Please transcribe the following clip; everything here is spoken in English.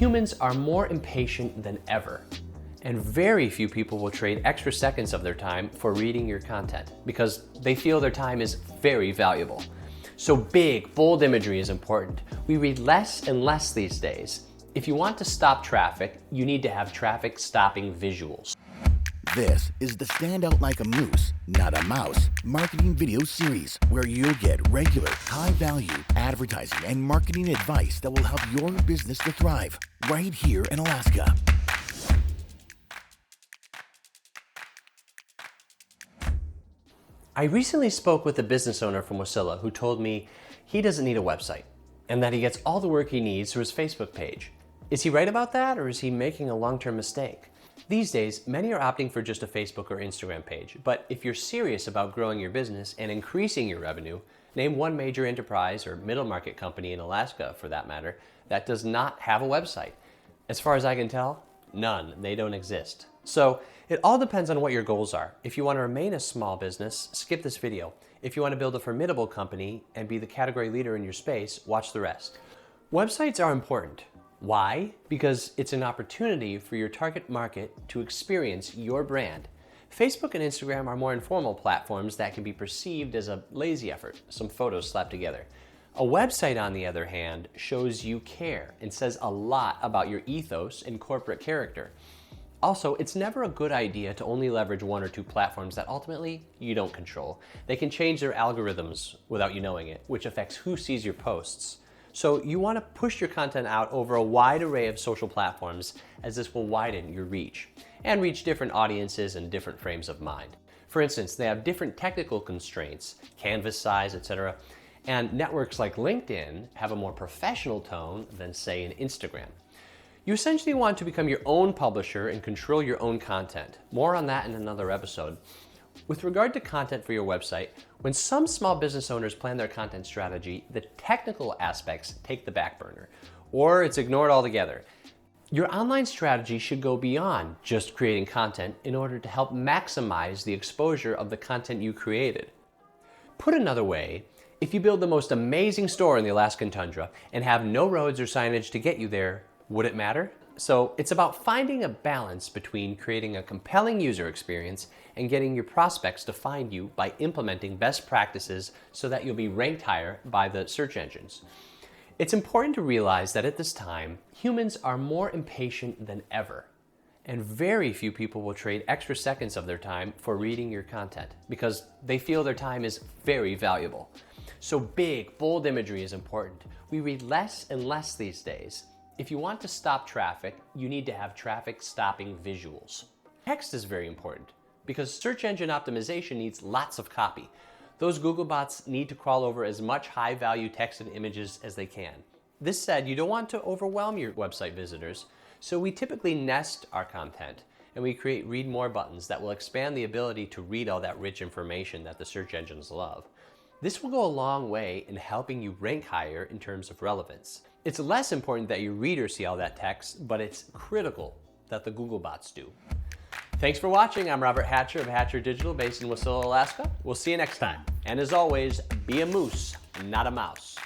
Humans are more impatient than ever, and very few people will trade extra seconds of their time for reading your content because they feel their time is very valuable. So big, bold imagery is important. We read less and less these days. If you want to stop traffic, you need to have traffic stopping visuals. This is the Stand Out Like a Moose, Not a Mouse marketing video series where you'll get regular, high-value advertising and marketing advice that will help your business to thrive right here in Alaska. I recently spoke with a business owner from Wasilla who told me he doesn't need a website and that he gets all the work he needs through his Facebook page. Is he right about that, or is he making a long-term mistake? These days, many are opting for just a Facebook or Instagram page, but if you're serious about growing your business and increasing your revenue, name one major enterprise or middle market company in Alaska, for that matter, that does not have a website. As far as I can tell, none. They don't exist. So it all depends on what your goals are. If you want to remain a small business, skip this video. If you want to build a formidable company and be the category leader in your space, watch the rest. Websites are important. Why? Because it's an opportunity for your target market to experience your brand. Facebook and Instagram are more informal platforms that can be perceived as a lazy effort, some photos slapped together. A website, on the other hand, shows you care and says a lot about your ethos and corporate character. Also, it's never a good idea to only leverage one or two platforms that ultimately you don't control. They can change their algorithms without you knowing it, which affects who sees your posts. So you want to push your content out over a wide array of social platforms, as this will widen your reach and reach different audiences and different frames of mind. For instance, they have different technical constraints, canvas size, etc. And networks like LinkedIn have a more professional tone than, say, an Instagram. You essentially want to become your own publisher and control your own content. More on that in another episode. With regard to content for your website, when some small business owners plan their content strategy, the technical aspects take the back burner, or it's ignored altogether. Your online strategy should go beyond just creating content in order to help maximize the exposure of the content you created. Put another way, if you build the most amazing store in the Alaskan tundra and have no roads or signage to get you there, would it matter? So it's about finding a balance between creating a compelling user experience and getting your prospects to find you by implementing best practices so that you'll be ranked higher by the search engines. It's important to realize that at this time, humans are more impatient than ever, and very few people will trade extra seconds of their time for reading your content because they feel their time is very valuable. So big, bold imagery is important. We read less and less these days. If you want to stop traffic, you need to have traffic stopping visuals. Text is very important because search engine optimization needs lots of copy. Those Google bots need to crawl over as much high-value text and images as they can. This said, you don't want to overwhelm your website visitors, so we typically nest our content and we create read more buttons that will expand the ability to read all that rich information that the search engines love. This will go a long way in helping you rank higher in terms of relevance. It's less important that your readers see all that text, but it's critical that the Google bots do. Thanks for watching. I'm Robert Hatcher of Hatcher Digital, based in Wasilla, Alaska. We'll see you next time. And as always, be a moose, not a mouse.